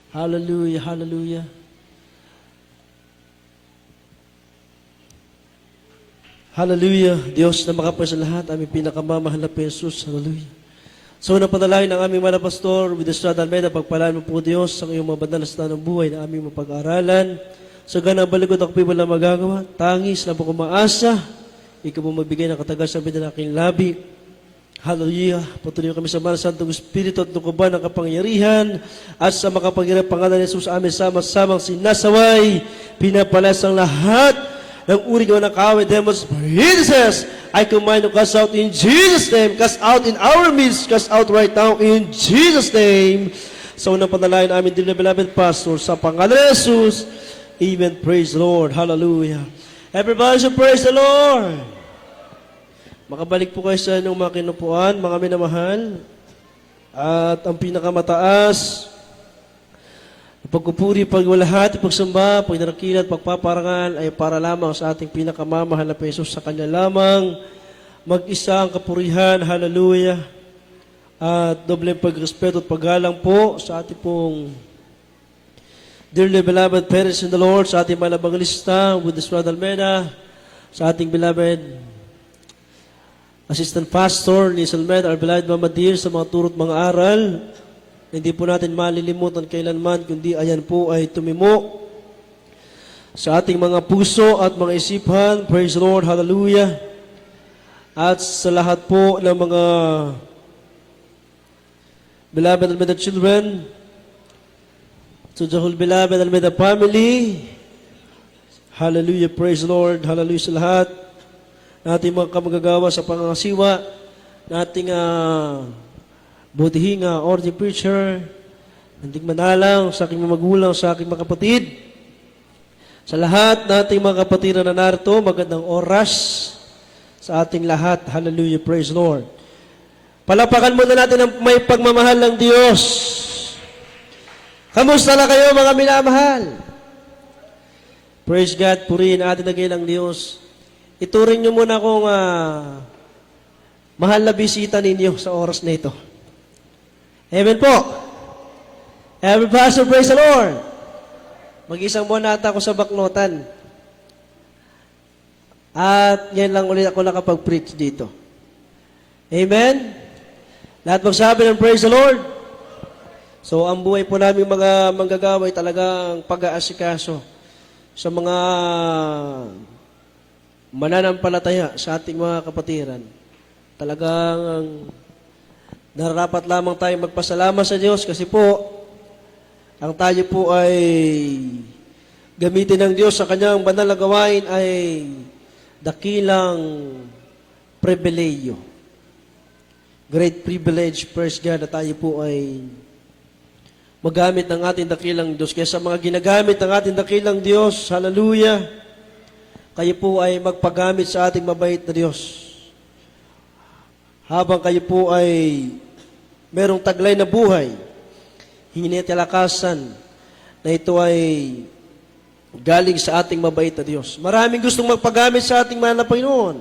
Hallelujah, hallelujah. Hallelujah. Diyos na makapal sa lahat, aming pinakamamahal na Jesus. Hallelujah. So, napadalain ang aming mga pastor with the Estrada Almeida, pagpalaan mo po Diyos ang iyong mga banal na stanang buhay na aming mapag-aralan. Sa ganang balikod ako po wala magagawa. Tangis na po kumaasa. Ikaw po magbigay ng katagas sa vida ng aking labi. Hallelujah. Patuloy kami sa Mahal Santong Espiritu at nukuban ng kapangyarihan at sa makapangyarihan pangalan ni Jesus amin sama-samang sinasaway. Pinapalas ang lahat ng uri ko ng kaway, demons, Jesus, I command to cast out in Jesus' name, cast out in our midst, cast out right now in Jesus' name. Sa unang panalangin namin, dear beloved pastor, sa pangalan ni Jesus, even praise the Lord. Hallelujah. Everybody should praise the Lord. Makabalik po kayo sa inyong mga kinupuan, mga minamahal. At ang pinakamataas, pagkupuri, pagwalahati, pagsamba, pagdarakilat, pagpaparangal ay para lamang sa ating pinakamamahal na Jesus. Sa Kanya lamang mag-isa ang kapurihan. Hallelujah. At doble pagrespeto at paggalang po sa ating pong dearly beloved parents in the Lord, sa ating mga evangelista with the Estrada Almeida, sa ating beloved Assistant Pastor ni Salmed, our beloved Mama Dear, sa mga turot mga aral. Hindi po natin malilimutan kailanman, kundi ayan po ay tumimo sa ating mga puso at mga isipan. Praise the Lord, hallelujah. At sa lahat po ng mga beloved Almeida children, to the whole beloved Almeida family, hallelujah, praise the Lord, hallelujah sa lahat. Nating mga kamagagawa sa pangangasiwa, nating butihing ordinary preacher, nating manalang sa aking mga magulang, sa aking mga kapatid, sa lahat nating mga kapatid na narito, magandang oras sa ating lahat. Hallelujah, praise Lord. Palapakan muna natin ang may pagmamahal ng Diyos. Kamusta na kayo mga minamahal? Praise God, purihin atin ang ng Diyos. Ituring nyo muna kung mahal na bisita ninyo sa oras na ito. Amen po. Every pastor, praise the Lord. Mag-isang buwan na ata ako sa Baknotan. At ngayon lang ulit ako nakapag-preach dito. Amen? Lahat magsabi ng praise the Lord. So, ang buhay po namin mga manggagawa ay talagang pag-aasikaso sa mga mananampalataya sa ating mga kapatiran. Talagang nararapat lamang tayo magpasalamat sa Diyos kasi po, ang tayo po ay gamitin ng Diyos sa kanyang banal na gawain ay dakilang pribileyo. Great privilege, praise God, na tayo po ay magamit ng ating dakilang Diyos. Kaya sa mga ginagamit ng ating dakilang Diyos, hallelujah, kayo po ay magpagamit sa ating mabait na Diyos. Habang kayo po ay merong taglay na buhay, hingi talakasan na ito ay galing sa ating mabait na Diyos. Maraming gustong magpagamit sa ating mahal na Panginoon.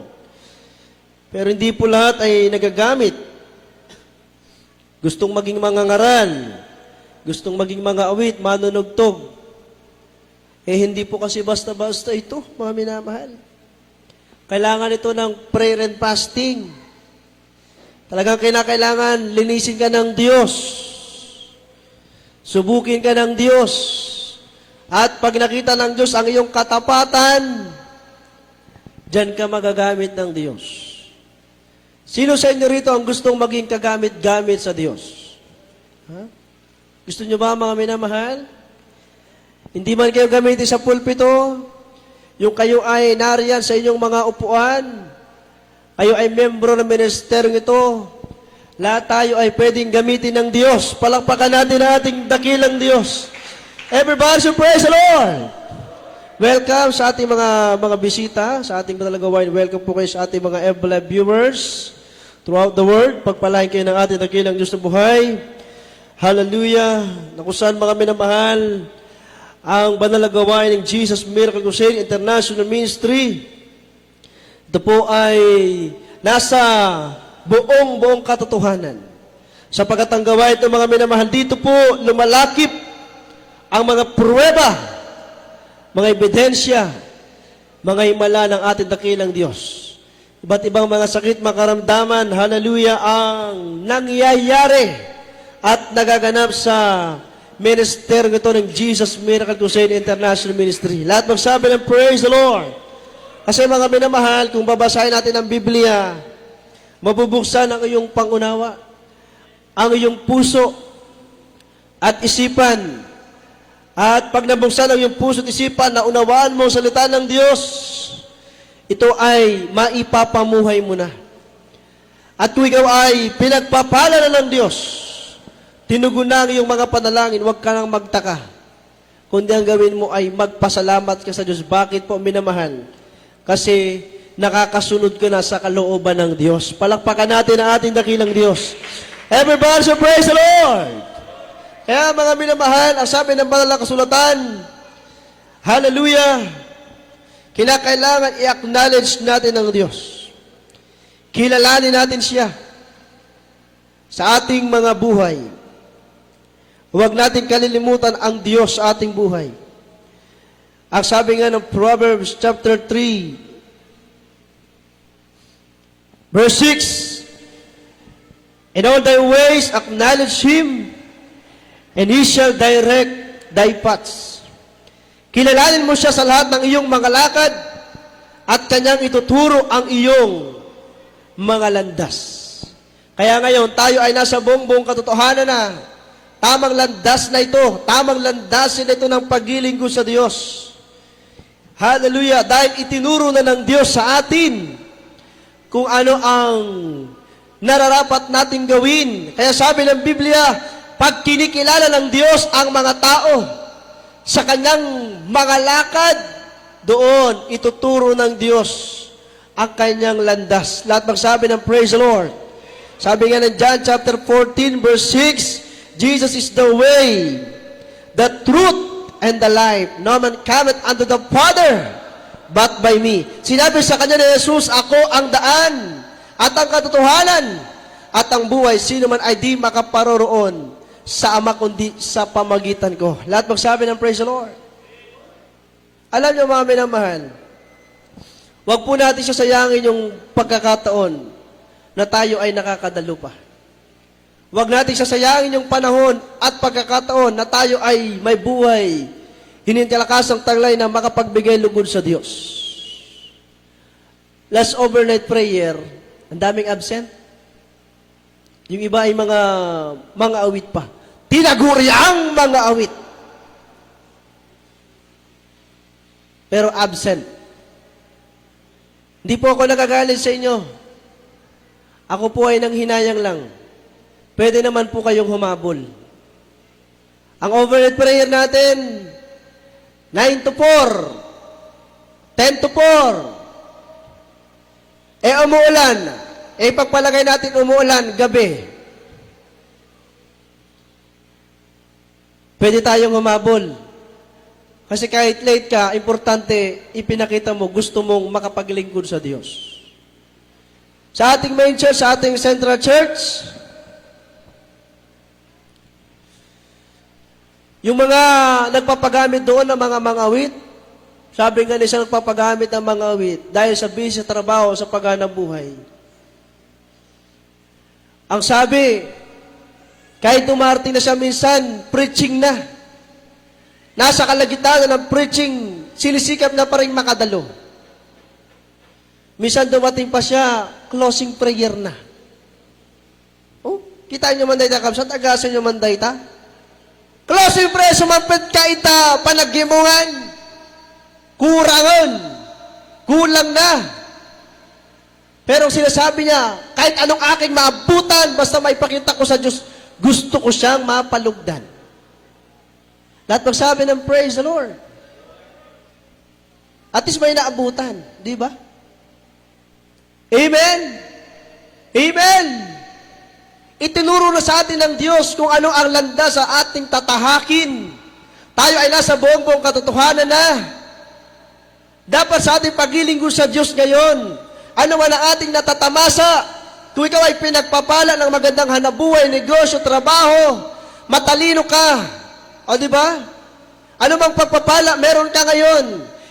Pero hindi po lahat ay nagagamit. Gustong maging mga ngaran, gustong maging mga awit, manunugtog. Hindi po kasi basta-basta ito, mga minamahal. Kailangan ito ng prayer and fasting. Talagang kailangan linisin ka ng Diyos. Subukin ka ng Diyos. At pag nakita ng Diyos ang iyong katapatan, diyan ka magagamit ng Diyos. Sino sa inyo rito ang gustong maging kagamit-gamit sa Diyos? Ha? Gusto nyo ba, mga minamahal? Hindi man kayo gamitin sa pulpito, yung kayo ay nariyan sa inyong mga upuan, kayo ay membro ng ministeryo ito, lahat tayo ay pwedeng gamitin ng Diyos. Palakpakan natin ang ating dakilang Diyos. Everybody should praise the Lord. Welcome sa ating mga bisita, sa ating matalagawain. Welcome po kayo sa ating mga FLive viewers throughout the world. Pagpalain kayo ng ating dakilang Diyos na buhay. Hallelujah. Na kung saan mga minamahal, ang banal na gawain ng Jesus Miracle Crusade International Ministry. Ito po ay nasa buong katotohanan. Sapagat ang gawain ng mga minamahal dito po, lumalakip ang mga pruweba, mga ebidensya, mga himala ng ating dakilang Diyos. Iba't ibang mga sakit, makaramdaman, hallelujah, ang nangyayari at nagaganap sa minister ito ng Jesus Miracle Crusade International Ministry. Lahat magsabi ng praise the Lord. Kasi mga minamahal, kung babasahin natin ang Biblia, mabubuksan ang iyong pangunawa, ang iyong puso at isipan. At pag nabuksan ang iyong puso at isipan, naunawaan mo ang salita ng Diyos, ito ay maipapamuhay mo na. At kung ikaw ay pinagpapala na ng Diyos, tinugon na ang iyong mga panalangin, huwag ka nang magtaka. Kundi ang gawin mo ay magpasalamat ka sa Diyos. Bakit po, minamahal? Kasi nakakasunod ka na sa kalooban ng Diyos. Palakpakan natin ang ating dakilang Diyos. Everybody, so praise the Lord! Kaya mga minamahal, ang sabi ng banal na kasulatan, hallelujah! Kinakailangan i-acknowledge natin ang Diyos. Kilalanin natin siya sa ating mga buhay. Huwag natin kalilimutan ang Diyos sa ating buhay. Ang sabi nga ng Proverbs chapter 3, verse 6, in all thy ways acknowledge Him, and He shall direct thy paths. Kilalanin mo siya sa lahat ng iyong mga lakad at kanyang ituturo ang iyong mga landas. Kaya ngayon, tayo ay nasa buong katotohanan na tamang landas na ito, tamang landasin na ito ng paglilingkod sa Diyos. Hallelujah! Dahil itinuro na ng Diyos sa atin kung ano ang nararapat nating gawin. Kaya sabi ng Biblia, pag kinikilala ng Diyos ang mga tao sa kanyang mga lakad, doon ituturo ng Diyos ang kanyang landas. Lahat magsabi ng praise the Lord. Sabi nga ng John chapter 14 verse 6, Jesus is the way, the truth, and the life. No man cometh unto the Father but by me. Sinabi sa kanya ni Jesus, ako ang daan at ang katotohanan at ang buhay. Sino man ay di makaparoroon sa Ama kundi sa pamagitan ko. Lahat magsabi ng praise the Lord. Alam niyo mga minamahal, huwag po natin sasayangin yung pagkakataon na tayo ay nakakadalo pa. Huwag natin sasayangin yung panahon at pagkakataon na tayo ay may buhay, hinintalakasang taglay na makapagbigay lugod sa Diyos. Last overnight prayer, ang daming absent. Yung iba ay mga awit pa. Tinaguri ang mga awit. Pero absent. Hindi po ako nagagalit sa inyo. Ako po ay nanghinayang lang. Pwede naman po kayong humabol. Ang overnight prayer natin, 9 to 4, 10 to 4. Umuulan. Pagpalagay natin umuulan, gabi. Pwede tayong humabol. Kasi kahit late ka, importante, ipinakita mo, gusto mong makapaglingkod sa Diyos. Sa ating main church, sa ating central church, yung mga nagpapagamit doon ng mga mangawit, sabi nga niya nagpapagamit ng mga awit dahil sa busy sa trabaho, sa paghanap buhay. Ang sabi, kahit dumarating na siya minsan, preaching na. Nasa kalagitnaan ng preaching, sinisikap na pa rin makadalo. Minsan dumating pa siya, closing prayer na. Oh, kita nyo manday ta kamsat, agasan nyo manday ta. Closing prayer, sumampit ka ita, panagimungan. Kurangon. Kulang na. Pero sinasabi niya, kahit anong aking maabutan, basta maipakita ko sa Diyos, gusto ko siyang mapalugdan. Lahat magsabi ng praise the Lord. At least may naabutan, di ba? Amen? Amen! Itinuro na sa atin ng Diyos kung ano ang landas sa ating tatahakin. Tayo ay nasa buong katotohanan na. Dapat sa ating paglilingkod sa Diyos ngayon, ano man ang ating natatamasa, kung ikaw ay pinagpapala ng magandang hanabuhay, negosyo, trabaho, matalino ka, o di ba? Ano mang pagpapala meron ka ngayon,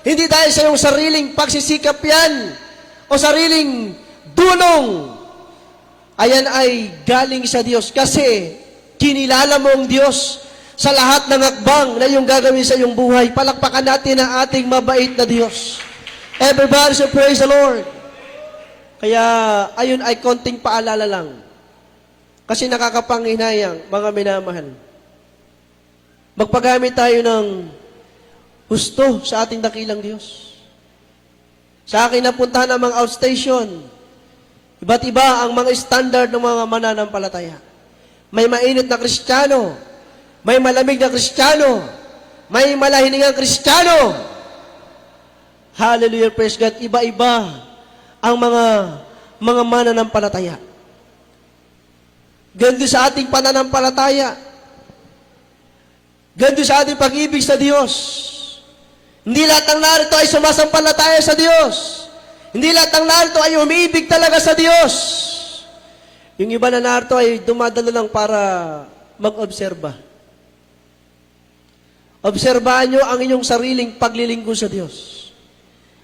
hindi dahil sa iyong sariling pagsisikap yan o sariling dulong. Ayan ay galing sa Diyos kasi kinilala mo ang Diyos sa lahat ng akbang na iyong gagawin sa iyong buhay. Palakpakan natin ang ating mabait na Diyos. Everybody say praise the Lord. Kaya ayun ay konting paalala lang. Kasi nakakapanghinayang, mga minamahal. Magpagamit tayo ng husto sa ating dakilang Diyos. Sa akin napuntahan ang mga outstation. Iba't iba ang mga standard ng mga mananampalataya. May mainit na Kristiyano, may malamig na Kristiyano, may malahiningang Kristiyano. Hallelujah, praise God. Iba-iba ang mga mananampalataya. Ganito sa ating pananampalataya. Ganito sa ating pag-ibig sa Diyos. Hindi lahat ng narito ay sumasampalataya sa Diyos. Hindi lahat ng narito ay umiibig talaga sa Diyos. Yung iba na narito ay dumadalo lang para mag-obserba. Obserbahan nyo ang inyong sariling paglilingkod sa Diyos.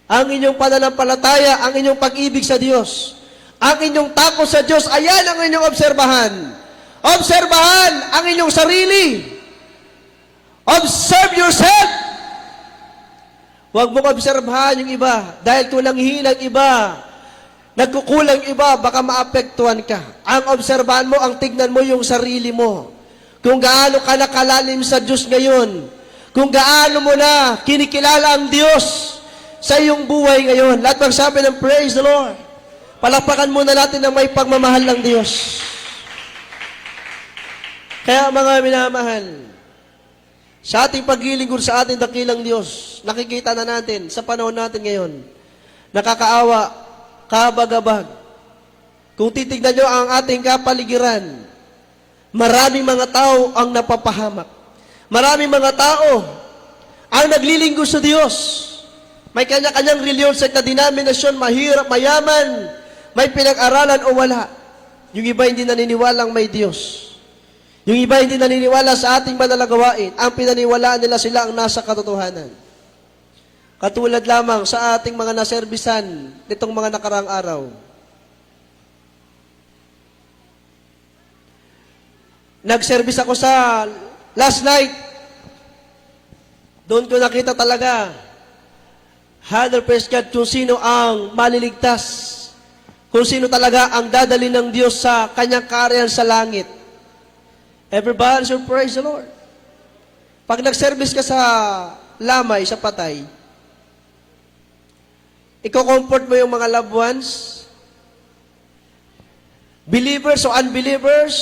Ang inyong pananampalataya, ang inyong pag-ibig sa Diyos. Ang inyong takot sa Diyos, ayan ang inyong obserbahan. Obserbahan ang inyong sarili. Observe yourself. Huwag mong obserbahan yung iba. Dahil kung nanghihinang iba, nagkukulang iba, baka maapektuhan ka. Ang obserbahan mo, ang tignan mo yung sarili mo. Kung gaano ka nakalalim sa Diyos ngayon. Kung gaano mo na kinikilala ang Diyos sa iyong buhay ngayon. Lahat magsabi ng praise the Lord. Palakpakan muna natin na may pagmamahal ng Diyos. Kaya mga minamahal, sa ating paglilingkod sa ating dakilang Diyos, nakikita na natin sa panahon natin ngayon, nakakaawa, kabagabag. Kung titignan nyo ang ating kapaligiran, maraming mga tao ang napapahamak. Maraming mga tao ang naglilingkod sa Diyos. May kanya-kanyang reliyon sa denominasyon, mahirap, mayaman, may pinag-aralan o wala. Yung iba hindi naniniwalang may Diyos. Yung iba hindi naniniwala sa ating manalagawain. Ang pinaniwalaan nila sila ang nasa katotohanan. Katulad lamang sa ating mga naserbisan nitong mga nakaraang araw. Nag-service ako sa last night. Doon ko nakita talaga 100% kung sino ang maliligtas. Kung sino talaga ang dadali ng Diyos sa kanyang kaharian sa langit. Everybody should praise the Lord. Pag nag-service ka sa lamay, sa patay, i-comfort mo yung mga loved ones, believers o unbelievers,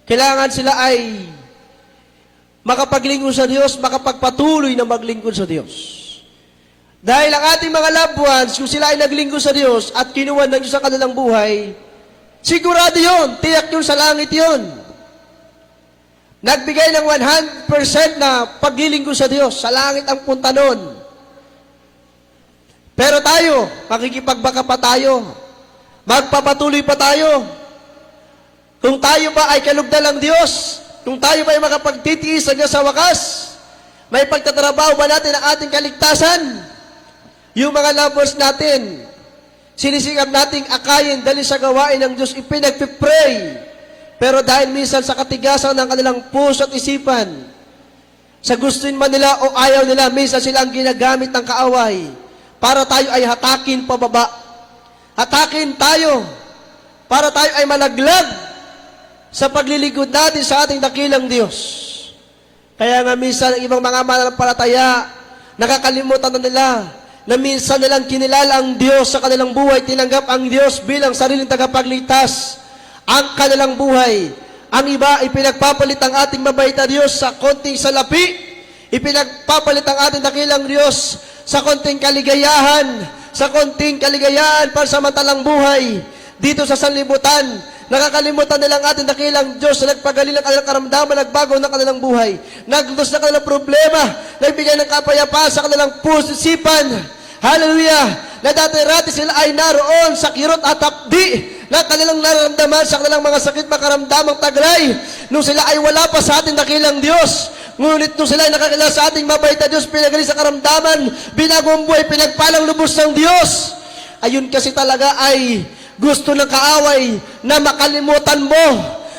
kailangan sila ay makapaglingkod sa Diyos, makapagpatuloy na maglingkod sa Diyos. Dahil ang ating mga loved ones, kung sila ay naglingkod sa Diyos at kinuha ng Diyos sa kanilang buhay, sigurado yun, tiyak yun sa langit yun. Nagbigay ng 100% na paglilingkod sa Diyos, sa langit ang punta nun. Pero tayo, makikipagbaka pa tayo. Magpapatuloy pa tayo. Kung tayo ba ay kalugdan ng Diyos, kung tayo ba ay makapagtitiis sa Diyos sa wakas, may pagtatrabaho ba natin ang ating kaligtasan? Yung mga lovers natin, sinisikap nating akayin dahil sa gawain ng Diyos, ipinagpipray. Pero dahil minsan sa katigasan ng kanilang puso at isipan, sa gustuin man nila o ayaw nila, minsan sila ang ginagamit ng kaaway para tayo ay hatakin pababa. Hatakin tayo para tayo ay malaglag sa paglilingkod natin sa ating dakilang Diyos. Kaya nga minsan ang ibang mga mananampalataya, nakakalimutan na nila na minsan nilang kinilala ang Diyos sa kanilang buhay, tinanggap ang Diyos bilang sariling tagapagligtas ang kanilang buhay. Ang iba, ipinagpapalit ang ating mabait na Diyos sa konting salapi. Ipinagpapalit ang ating dakilang Diyos sa konting kaligayahan, sa konting kaligayahan para sa matalang buhay. Dito sa sanlibutan, nakakalimutan nila ang ating dakilang Diyos na nagpagaling ng kanilang karamdaman, nagbago ng kanilang buhay, naglutos ng kanilang problema, nagbigay ng kapayapaan sa kanilang puso, isipan. Hallelujah! Na dati-rati sila ay naroon sa kirot at hapdi na kanilang nararamdaman sa kanilang mga sakit makaramdamang taglay nung sila ay wala pa sa ating dakilang Diyos. Ngunit nung sila ay nakakilala sa ating mabait na Diyos, pinagaling sa karamdaman, binagong buhay, pinagpalang lubos ng Diyos. Ayun kasi talaga ay gusto ng kaaway na makalimutan mo.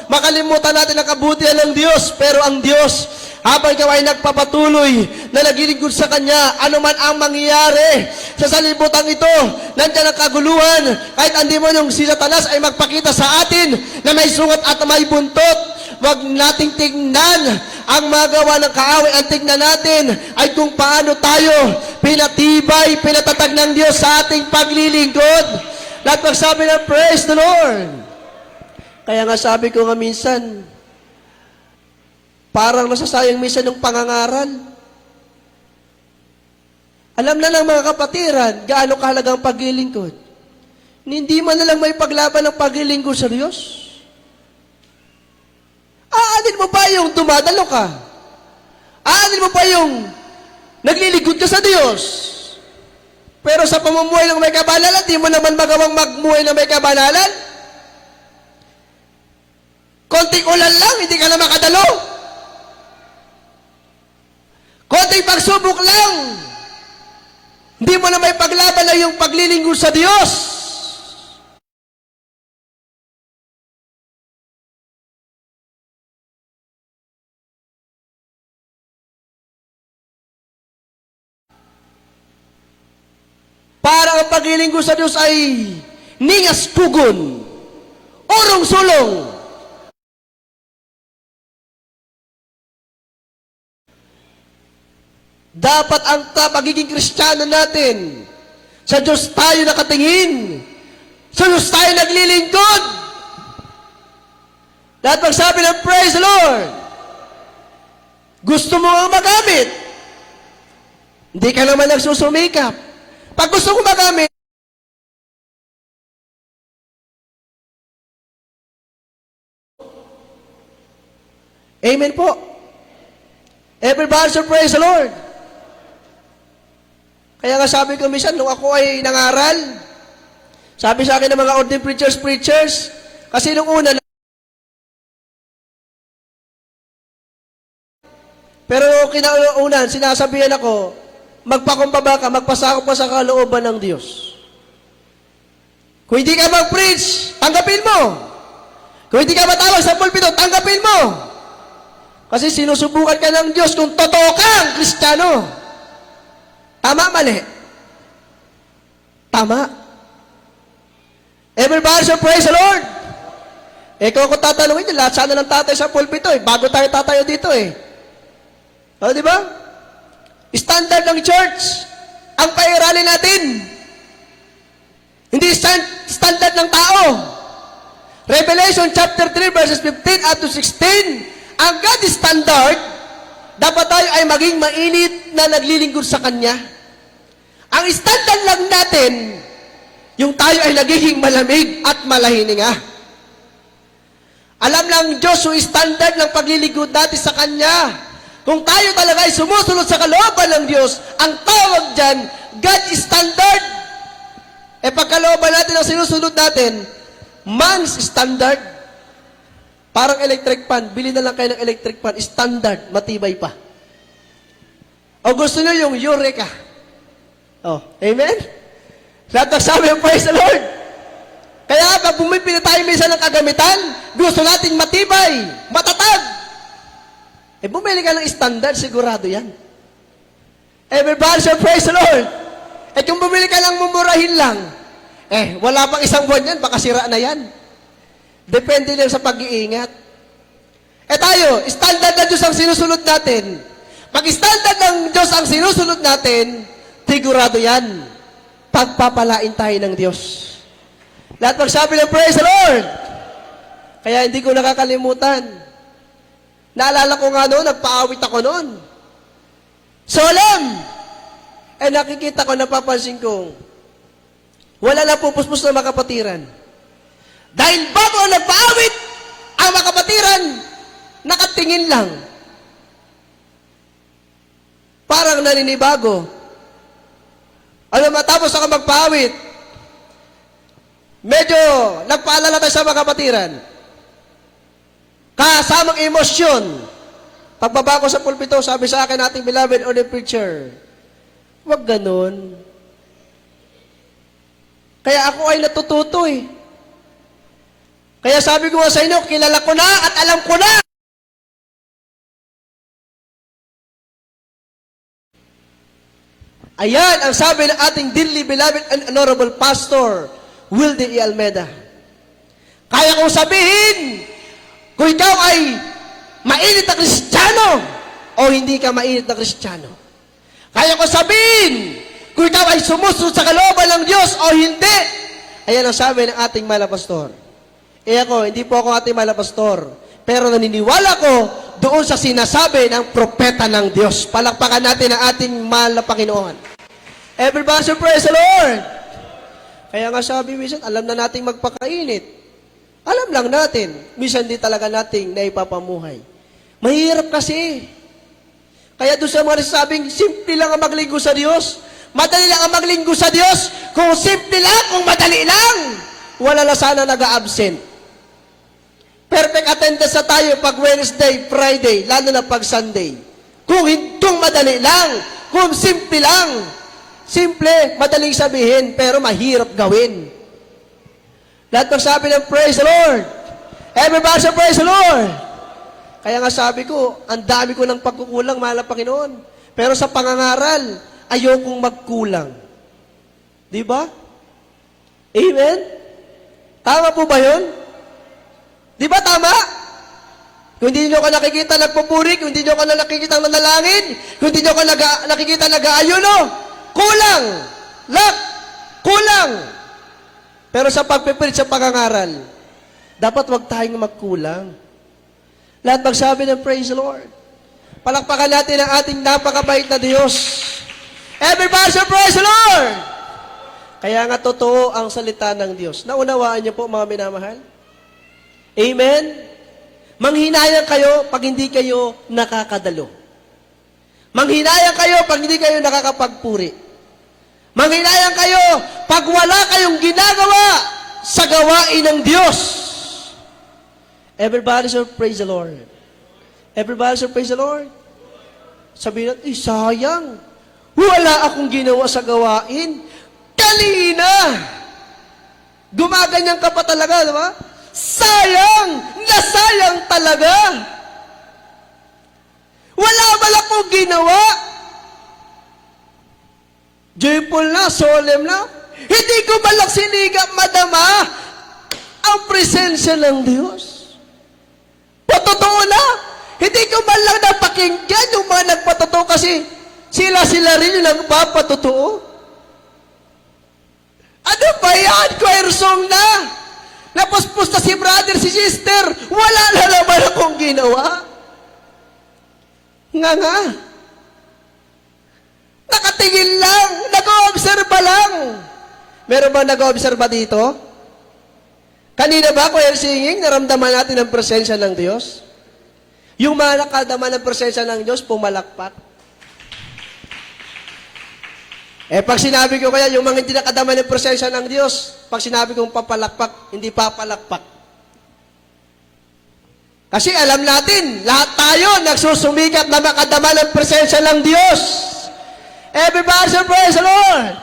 Makalimutan natin ang kabutihan ng Diyos. Pero ang Diyos, habang ikaw ay nagpapatuloy na naglilingkod sa Kanya, ano man ang mangyayari sa salibutan ito, nandiyan ang kaguluhan, kahit hindi mo yung si Satanas ay magpakita sa atin na may sungat at may buntot, wag nating tingnan ang magawa ng kaaway. Ang tingnan natin ay kung paano tayo pinatibay, pinatatag ng Diyos sa ating paglilingkod. Lahat magsabi ng praise the Lord. Kaya nga sabi ko nga minsan, parang nasasayang minsan ng pangangaral. Alam na ng mga kapatiran, gaano kahalaga ang paglilingkod. Hindi man na lang may paglaban ng paglilingkod sa Diyos. Aanin mo pa yung dumadalo ka? Aanin mo pa yung naglilingkod ka sa Diyos? Pero sa pamumuhay ng may kabanalan, di mo naman magawang magmuhay ng may kabanalan? Konting ulan lang, hindi ka na makadalo. Konting pagsubok lang, hindi mo na may paglaban na yung paglilingkod sa Diyos. Para ang paglilingkod sa Diyos ay ningas pugon, urong sulong. Dapat ang pagiging Kristiyano natin, sa Diyos tayo nakatingin, sa Diyos tayo naglilingkod. Lahat magsabi ng praise the Lord. Gusto mo ang magamit, hindi ka naman nagsusumikap. Pag gusto ko magamit, amen po. Everybody say praise the Lord. Kaya nga sabi ko minsan, nung ako ay nangaral, sabi sa akin ng mga ordained preachers, kasi nung una, pero kinaunan, sinasabihan ako, magpakumbaba ka, magpasakop ka sa kalooban ng Diyos. Kung hindi ka mag-preach, tanggapin mo. Kung hindi ka matawag sa pulpito, tanggapin mo. Kasi sinusubukan ka ng Diyos kung totoo kang Kristiyano. Tama, mali? Tama. Everybody say praise the Lord. Kung ako tatanungin niyo, lahat sana ng tatay sa pulpito bago tayo tatayo dito O, di ba? Standard ng church, ang pairalin natin. Hindi standard ng tao. Revelation chapter 3 verses 15 up to 16, ang God standard, dapat tayo ay maging mainit na naglilingkod sa Kanya. Ang standard lang natin, yung tayo ay nagiging malamig at malahininga. Alam lang Diyos yung standard ng paglilingkod natin sa Kanya. Kung tayo talaga ay sumusunod sa kalooban ng Diyos, ang tawag dyan, God standard. Pagkalooban natin ang sinusunod natin, man's standard. Parang electric fan, bili na lang kayo ng electric fan, standard, matibay pa. O gusto nyo yung Eureka? Amen? Lahat nagsabi yung praise the Lord. Kaya pag bumipili tayo minsan ng kagamitan, gusto nating matibay, matatag. Bumili ka ng standard, sigurado yan. Everybody say praise the Lord. Kung bumili ka lang, mumurahin lang, wala pang isang buwan yan, baka sira na yan. Depende lang sa pag-iingat. Tayo, standard na Diyos ang sinusunod natin. Pag standard ng Diyos ang sinusunod natin, sigurado yan, pagpapalain tayo ng Diyos. Lahat magsabi ng praise the Lord. Kaya hindi ko nakakalimutan. Naalala ko nga noon, nagpaawit ako noon. Solemn! Nakikita ko, napapansin ko, wala na pupuspos na makapatiran. Dahil bago nagpaawit, ang makapatiran, nakatingin lang. Parang naninibago. Matapos ako magpaawit, medyo nagpaalala tayo sa mga kapatiran. Kasamang emosyon, Pagbaba ko sa pulpito, sabi sa akin ating beloved or the preacher, wag ganun. Kaya ako ay natututo eh. Kaya sabi ko sa inyo, kilala ko na at alam ko na. Ayan ang sabi ng ating dearly beloved and honorable pastor, Wilde E. Almeida. Kaya kong sabihin, kung ikaw ay mainit na Kristiyano o hindi ka mainit na Kristiyano. Kaya kong sabihin, kung ikaw ay sumusunod sa kalooban ng Diyos o hindi. Ayan ang sabi ng ating mahal na pastor. Ako, hindi po ako ating mahal na pastor. Pero naniniwala ko doon sa sinasabi ng propeta ng Diyos. Palakpakan natin ang ating mahal na Panginoon. Everybody praise the Lord. Kaya nga sabi minsan, alam na nating magpakainit. Alam lang natin. Minsan di talaga nating naipapamuhay. Mahirap kasi. Kaya doon sa mga nasasabing, simple lang ang maglinggo sa Diyos. Madali lang ang maglinggo sa Diyos. Kung simple lang, kung madali lang, wala na sana nag-a-absent. Perfect attendance na tayo pag Wednesday, Friday, lalo na pag Sunday. Kung madali lang, kung simple lang. Simple, madaling sabihin, pero mahirap gawin. Lahat magsabi ng praise the Lord. Everybody say praise the Lord. Kaya nga sabi ko, ang dami ko ng pagkukulang, mahal na Panginoon. Pero sa pangangaral, ayokong magkulang. Di ba? Amen? Tama po ba yun? Di ba tama? Kung hindi nyo ko nakikita nagpupuri, kung hindi nyo ko nakikita nanalangin, kung hindi nyo ko nakikita nag-aayuno, kulang! Kulang! Pero sa pagpipilit sa pangangaral, dapat wag tayong magkulang. Lahat magsabi ng praise the Lord. Palakpakan natin ang ating napakabait na Diyos. Everybody say praise the Lord! Kaya nga totoo ang salita ng Diyos. Naunawaan niyo po mga minamahal? Amen? Manghinayang kayo pag hindi kayo nakakadalo. Manghinayang kayo pag hindi kayo nakakapagpuri. Manghinayang kayo pag wala kayong ginagawa sa gawain ng Diyos. Everybody say, praise the Lord. Everybody say, praise the Lord. Sabihin natin, sayang. Wala akong ginawa sa gawain. Kanina. Gumaganyan ka pa talaga, di ba? Sayang! Nasayang talaga! Wala ba akong ginawa? Joyful na, solemn na. Hindi ko balak sinigap madama ang presensya ng Diyos. Patotoo na. Hindi ko balak napakinggan yung mga nagpatotoo kasi sila rin yung nagpapatotoo. Ano ba yan? Choir song na. Napuspos na si brother, si sister, wala na naman akong ginawa. Nga. Nakatingin lang, nag-oobserba lang. Meron ba nag-oobserba dito? Kanina ba, choir singing, naramdaman natin ang presensya ng Diyos? Yung mga nakadaman ng presensya ng Diyos, pumalakpak. Pag sinabi ko kaya, yung mga hindi nakadama ng presensya ng Diyos, pag sinabi kong papalakpak, hindi papalakpak. Kasi alam natin, lahat tayo nagsusumikap na makadama ng presensya ng Diyos. Everybody say praise the Lord.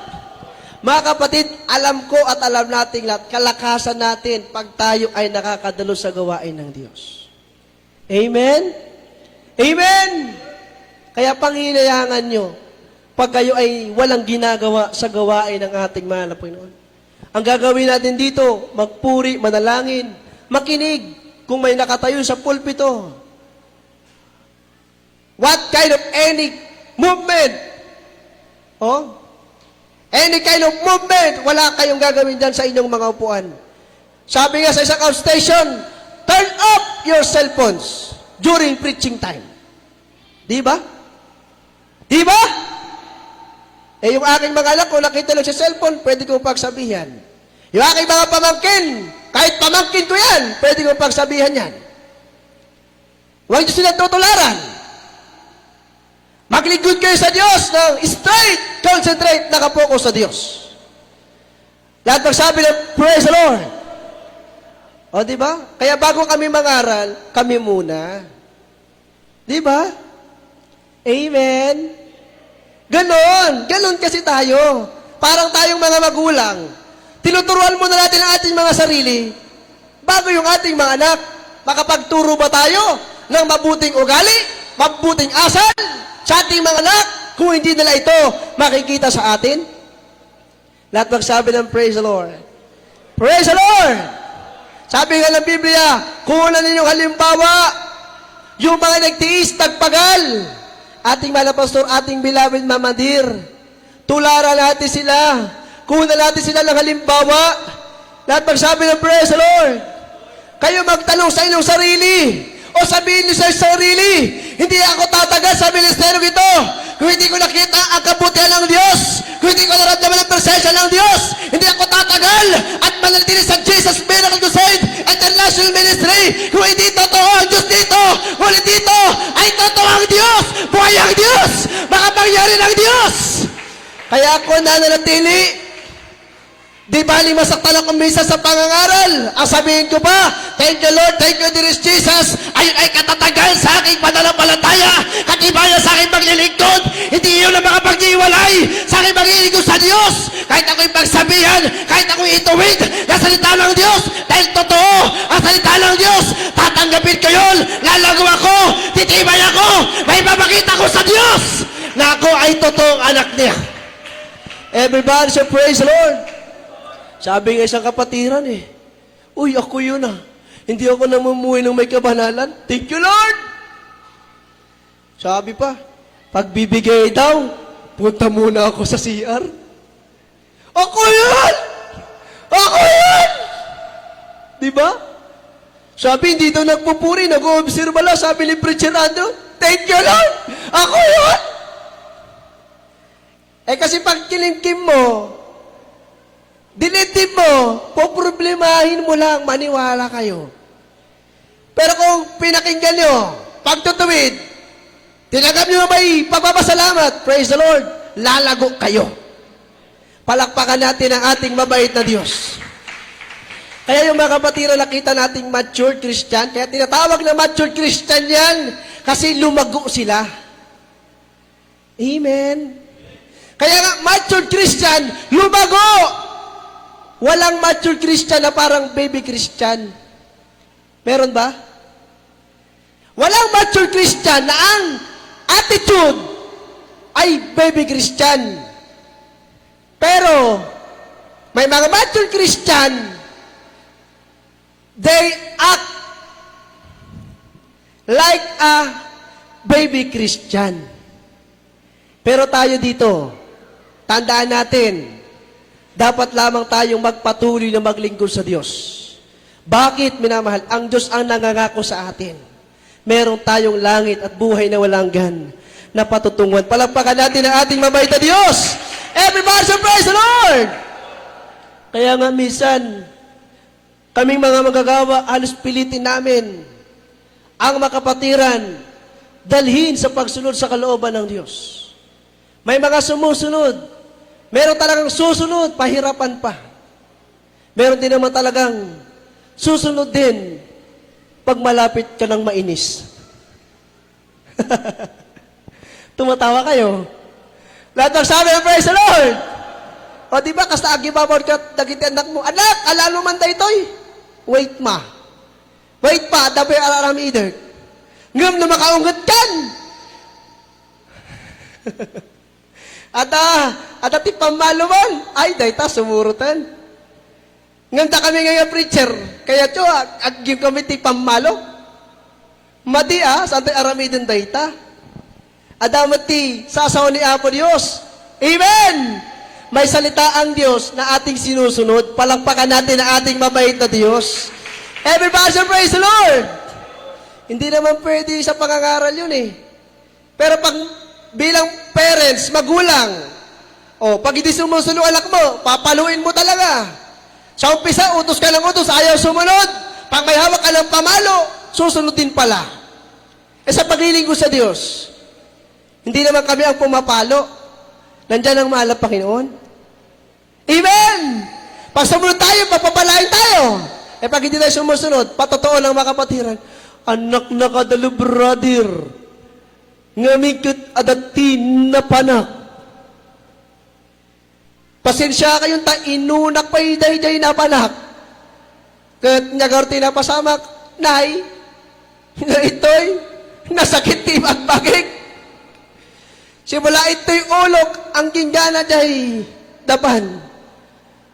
Mga kapatid, alam ko at alam natin lahat, kalakasan natin pag tayo ay nakakadalo sa gawain ng Diyos. Amen? Amen? Kaya panghinayangan nyo, pag kayo ay walang ginagawa sa gawain ng ating mahal na Panginoon. Ang gagawin natin dito, magpuri, manalangin, makinig kung may nakatayo sa pulpito. What kind of any movement? Any kind of movement, wala kayong gagawin dyan sa inyong mga upuan. Sabi nga sa isang outstation, turn off your cellphones during preaching time. Di ba? Di ba? Yung aking mga anak, kung nakita lang sa cellphone, pwede kong pagsabihan. Yung aking mga pamangkin, kahit pamangkin ko yan, pwede kong pagsabihan yan. Huwag niyo sila tutularan. Maglingkod kayo sa Diyos ng straight, concentrate, nakapokus sa Diyos. Lahat magsabi ng praise the Lord. O, di ba? Kaya bago kami mangaral, kami muna. Di ba? Amen? Ganon kasi tayo. Parang tayong mga magulang. Tinuturuan muna natin ang ating mga sarili bago yung ating mga anak. Makapagturo ba tayo ng mabuting ugali, mabuting asal sa ating mga anak kung hindi nila ito makikita sa atin? Lahat magsabi ng praise the Lord. Praise the Lord! Sabi nga ng Biblia, kunan ninyong halimbawa, yung mga nagtiis, tagpagal, ating mga pastor, ating beloved mamadir, tularan natin sila, kunan natin sila ng halimbawa. Lahat magsabi ng praise the Lord. Kayo magtanong sa inyong sarili, o sabihin niyo sa sarili, hindi ako tatagal sa ministeryo ito kung hindi ko nakita ang kabutihan ng Diyos, kung hindi ko naramdaman ang presensya ng Diyos, hindi ako tatagal at manatili sa Jesus Miracle Crusade International Ministry kung hindi totoo ang Diyos dito, kung dito ay totoo ang Diyos, buhay ang Diyos, makapangyari ng Diyos. Kaya ako nananatili. Di bali masaktan ako minsan sa pangangaral. Ang sabihin ko ba, thank you Lord, thank you dearest Jesus, ayun ay katatagal sa aking pananampalataya, katibayan sa aking paglilingkod, hindi yun ang makapag-iwalay sa aking paglilingkod sa Diyos. Kahit ako'y pagsabihan, kahit ako'y ituwid na salita ng Diyos, dahil totoo ang salita ng Diyos, tatanggapin ko yun, lalago ako, titibay ako, may papakita ko sa Diyos na ako ay totoong anak niya. Everybody say praise the Lord. Sabi nga isang kapatiran uy, ako yun Hindi ako namumuhay ng may kabanalan. Thank you, Lord! Sabi pa, pagbibigay daw, punta muna ako sa CR. Ako yun! Ako yun! Diba? Sabi, hindi daw nagpupuri, nag-o-observe lang. Sabi ni Preacher Andrew, thank you, Lord! Ako yun! Kasi pag kilimkim mo, dinitip mo, poproblemahin mo lang, maniwala kayo. Pero kung pinakinggan nyo, pagtutuwid, tinagap nyo may pagpapasalamat, praise the Lord, lalago kayo. Palakpakan natin ang ating mabait na Diyos. Kaya yung mga kapatira, nakita nating matured Christian, kaya tinatawag na matured Christian yan, kasi lumago sila. Amen. Kaya nga, matured Christian, lumago. Walang mature Christian na parang baby Christian. Meron ba? Walang mature Christian na ang attitude ay baby Christian. Pero, may mga mature Christian, they act like a baby Christian. Pero tayo dito, tandaan natin, dapat lamang tayong magpatuloy na maglingkod sa Diyos. Bakit, minamahal? Ang Diyos ang nangangako sa atin. Meron tayong langit at buhay na walang hanggan na patutunguhan. Palakpakan natin ang ating mabait na Diyos. Everybody say praise the Lord! Kaya nga minsan, kaming mga magagawa, halos pilitin namin ang makapatiran dalhin sa pagsunod sa kalooban ng Diyos. May mga sumusunod. Meron talagang susunod, pahirapan pa. Meron din naman talagang susunod din pag malapit ka ng mainis. Tumatawa kayo. Lahat ng sabi ng praise the Lord. O diba, kasta agibabawad ka, dagiti anak mo, anak, alalo man daytoy. Wait ma. Wait pa, dabay araram either. Ngam na makaungat kan. At ti pamaluman, ay, dayta, sumurutan. Nganda kami ngayon, preacher, kaya tiyo, agim kami ti pamalo. Madi santay aramidin dayta. Adamat ti, sasaw ni Apo Diyos. Amen! May salita ang Diyos na ating sinusunod. Palakpakan natin ang ating mabait na Diyos. Everybody say praise the Lord! Hindi naman pwede sa pangangaral yun Pero pag bilang parents, magulang, pag hindi sumusunod anak mo, papaluin mo talaga. Sa umpisa, utos ka ng utos, ayaw sumunod. Pag may hawak ka ng pamalo, susunod din pala. Sa paglilingkod sa Diyos, hindi naman kami ang pumapalo. Nandyan ang mahal na Panginoon. Amen! Pag sumunod tayo, papapalain tayo. Pag hindi tayo sumusunod, patotoo ng mga kapatiran, anak na kadalo, brother. ngamikot adatin na panak. Pasensya kayong ta inunak pa iday na panak. Kat nyagarti na pasamak, nay, nga ito'y nasakit ti magbagik. Simula ito'y ulok ang ginggana day dapan.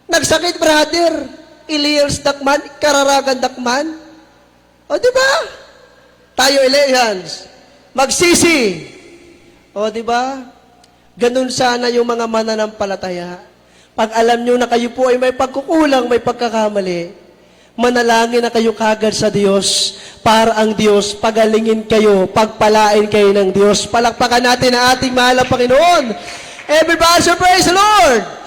Nagsakit, brother. Iliyers dakman, kararagan dakman. O, di ba? Tayo, Elians, magsisi. O, di ba? Ganun sana yung mga mananampalataya. Pag alam nyo na kayo po ay may pagkukulang, may pagkakamali, manalangin na kayo kagad sa Diyos para ang Diyos pagalingin kayo, pagpalain kayo ng Diyos. Palakpakan natin ang ating mahal na Panginoon. Everybody, so praise the Lord!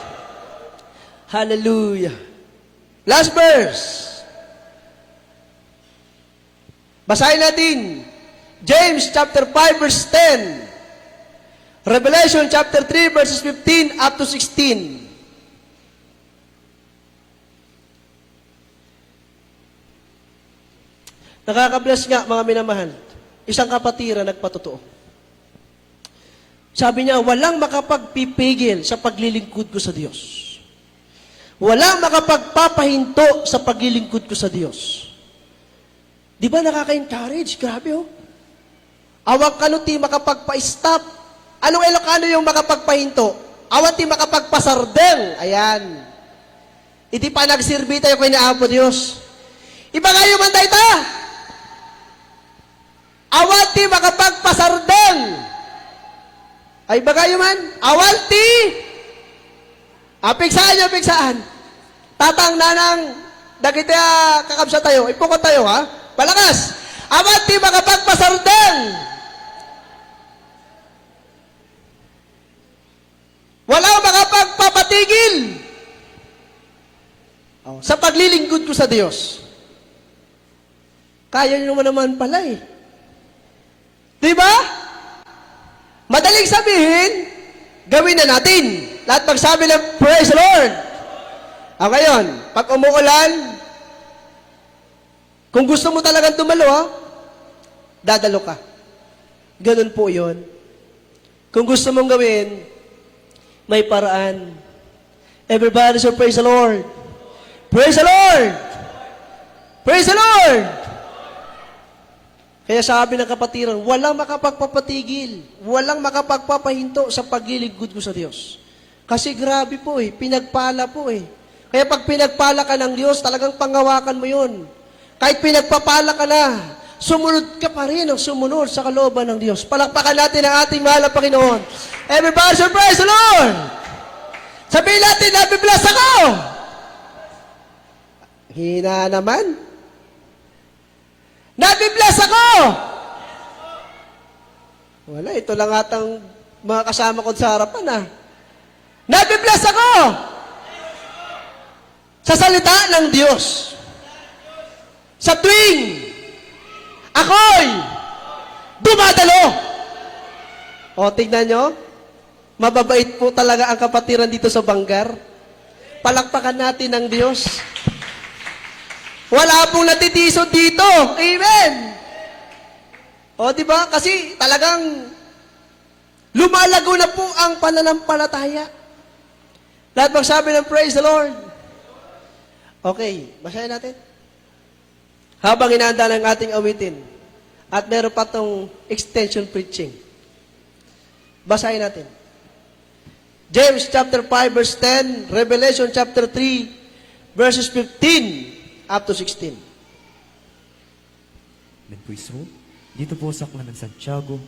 Hallelujah! Last verse. Basahin natin. James chapter 5 verse 10. Revelation chapter 3 verses 15 up to 16. Nakaka-bless nga mga minamahal. Isang kapatiran nagpatotoo. Sabi niya, walang makapagpipigil sa paglilingkod ko sa Diyos. Walang makapagpapahinto sa paglilingkod ko sa Diyos. Di ba nakaka-encourage? Grabe oh. Awag ka no ti makapagpa-stop. Anong Ilocano yung makapagpahinto? Awag ti makapagpasardeng. Ayan. Iti pa nagsirbi tayo kay ni Apo Diyos. Iba kayo man tayo ta. Awag ti makapagpasardeng. Ay ba kayo man? Awag ti piksaan nyo, piksaan. Tatang nanang, dagita kakabsa tayo, ipukot tayo ha. Palakas. Amat di makapagpasardeng. Walang makapagpapatigil sa paglilingkod ko sa Diyos. Kaya nyo naman pala eh. Di ba? Madaling sabihin, gawin na natin. Lahat magsabi ng praise the Lord. Ngayon, pag umuulan, kung gusto mo talagang dumalo, dadalo ka. Ganun po yun. Kung gusto mong gawin, may paraan. Everybody say praise the Lord. Praise the Lord! Praise the Lord! Kaya sabi ng kapatiran, walang makapagpapatigil, walang makapagpapahinto sa paglilingkod ko sa Diyos. Kasi grabe po pinagpala po Kaya pag pinagpala ka ng Diyos, talagang pangawakan mo yun. Kahit pinagpapala ka na, sumunod ka pa rin ang sumunod sa kalooban ng Diyos. Palakpakan natin ang ating mahal na Panginoon. Everybody say praise the Lord! Sabihin natin, nabibless ako! Hina naman. Nabibless ako! Wala, ito lang atang mga kasama ko sa harapan Nabibless ako! Sa salita ng Diyos. Sa tuwing ako'y dumadalo. O, tignan nyo. Mababait po talaga ang kapatiran dito sa Banggar. Palakpakan natin ang Diyos. Wala pong natitiso dito. Amen. O, di ba? Kasi talagang lumalago na po ang pananampalataya. Lahat magsabi ng praise the Lord. Okay, basahin natin. Habang inaanda ng ating awitin, at meron pa tong extension preaching. Basahin natin. James chapter 5 verse 10, Revelation chapter 3 verses 15 up to 16. Men puiso, dito po sa aklat ng Santiago,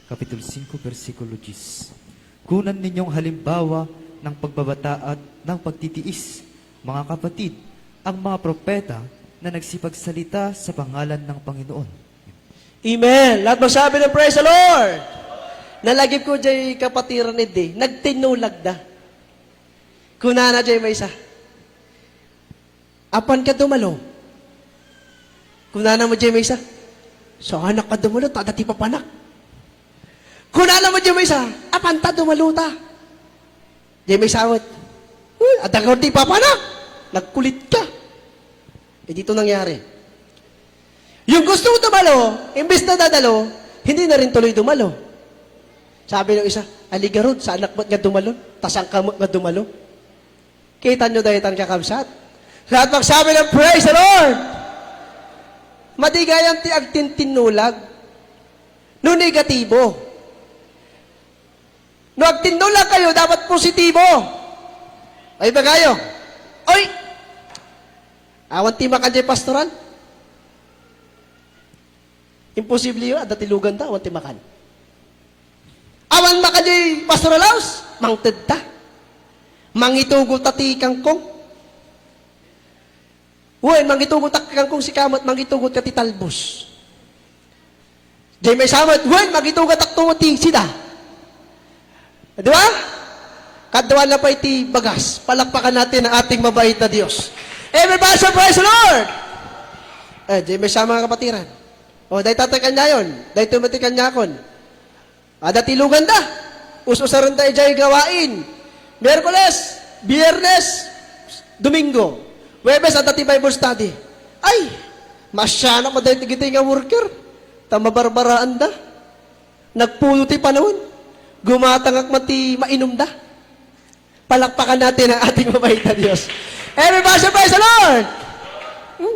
Kapitulo 5, versikulo 10. Kunan ninyong halimbawa ng pagbabata at ng pagtitiis, mga kapatid, ang mga propeta na nagsipagsalita sa pangalan ng Panginoon. Amen. Lahat magsabi ng praise the Lord. Nalagip ko dyan kapatiran nagtinulag da. Kunana dyan may isa. Apan ka dumalo. Kunana mo dyan may isa. So anak ka dumalo, tadati pa panak. Kunana mo dyan may isa. Apan ta dumalo ta. Dyan may sawat. Adang di pa panak. Nagkulit ka. Dito nangyari. Yung gusto mo dumalo, imbes na dadalo, hindi na rin tuloy dumalo. Sabi ng isa, aligarod, sa anak mo't nga dumalon, tasang kamot nga dumalo. Kita nyo dahil ang kakamsat. Lahat magsabi ng praise the Lord. Madigayang ti agtintinulag. No negatibo. No agtinulag kayo, dapat positibo. Ay ba kayo? Oy! Awan ti makan pastoral. Imposible yun, adatilugan ta, awan ti makan. Awan makan pastoral house, mangted ta. Mangitugol ta ti kangkong. Uy, mangitugol ta kangkong si kamot, mangitugol ka ti talbos. Di may samot, uy, mangitugol ta tungo ti sida. Di ba? Kadwa na pa iti bagas. Palakpakan natin ang ating mabait na Diyos. Everybody say praise the Lord! Di may sama mga kapatiran. Dahil tatakan niya yun. Dahil tumatikan niya akon. Adatilugan da. Ususaran tayo dyan gawain. Miyerkules, Biyernes, Domingo. Webes, adati Bible study. Ay, masya na mo dahil tigitay nga worker. Tamabarbaraan da. Nagpuno ti panahon. Gumatangak mati mainom da. Palakpakan natin ang ating mabait na Diyos. Everybody say praise the Lord!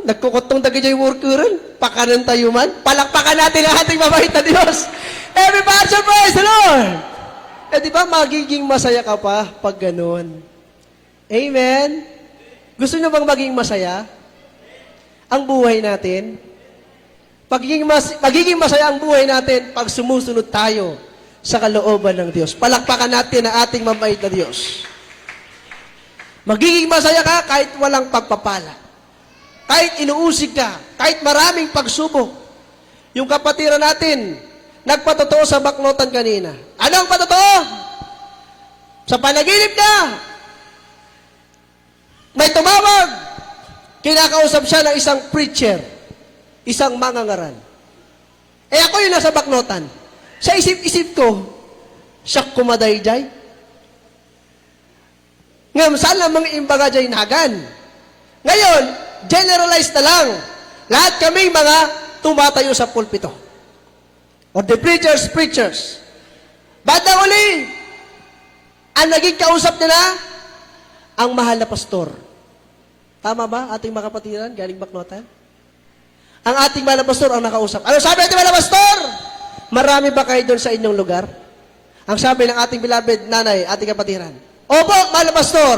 Nagkukutong dagi dyan workeran. Pakanan tayo man. Palakpakan natin ang ating mabait na Diyos. Everybody say praise the Lord! Di ba magiging masaya ka pa pag ganun? Amen? Gusto nyo bang maging masaya? Ang buhay natin? Magiging masaya ang buhay natin pag sumusunod tayo sa kalooban ng Diyos. Palakpakan natin ang ating mabait na Diyos. Magiging masaya ka kahit walang pagpapala. Kahit inuusig ka. Kahit maraming pagsubok. Yung kapatiran natin, nagpatotoo sa baknotan kanina. Ano ang patotoo? Sa panaginip ka, may tumawag. Kinakausap siya ng isang preacher. Isang mangangaral. Ako yung nasa baknotan. Sa isip-isip ko, siyak kumadayjay. Ngayon, saan lang mga imbaga jay nagan? Ngayon, generalize na lang. Lahat kaming mga tumatayo sa pulpito. Or the preachers. Banda uli, ang naging kausap nila, ang mahal na pastor. Tama ba, ating mga kapatiran, galing baknotan? Ang ating mahal na pastor ang nakausap. Ano sabi ating mahal na pastor? Marami ba kayo doon sa inyong lugar? Ang sabi ng ating beloved nanay, ating kapatiran, opo, mahal na pastor,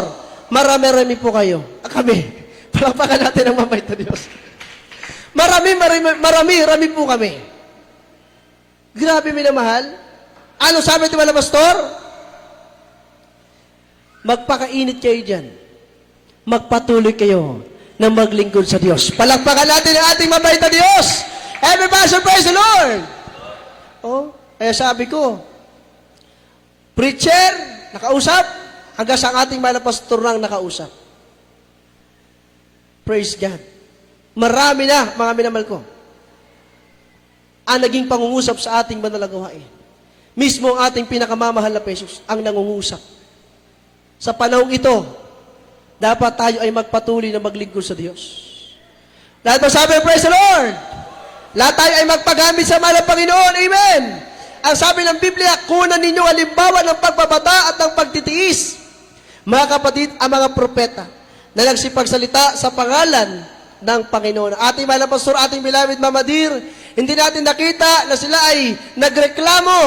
marami-rami po kayo. Kami, palakpakan natin ang mabait na Diyos. Marami po kami. Grabe minamahal. Ano sabi ito mga pastor? Magpakainit kayo dyan. Magpatuloy kayo na maglingkod sa Diyos. Palakpakan natin ang ating mabait na Diyos. Everybody say praise the Lord. Kaya sabi ko, preacher, nakausap, hanggang sa ating mga pastor nang nakausap. Praise God. Marami na, mga minamahal ko, ang naging pangungusap sa ating banal na gawain. Mismo ang ating pinakamamahal na Jesus ang nangungusap. Sa panahong ito, dapat tayo ay magpatuloy na maglingkod sa Diyos. Lahat masabi, praise the Lord! Lahat tayo ay magpagamit sa mahal ng Panginoon. Amen! Ang sabi ng Biblia, kunan ninyo halimbawa ng pagbabata at ng pagtitiis. Mga kapatid, ang mga propeta na nagsipagsalita sa pangalan ng Panginoon. Ating mahal na pastor, ating beloved Mama Dir, hindi natin nakita na sila ay nagreklamo.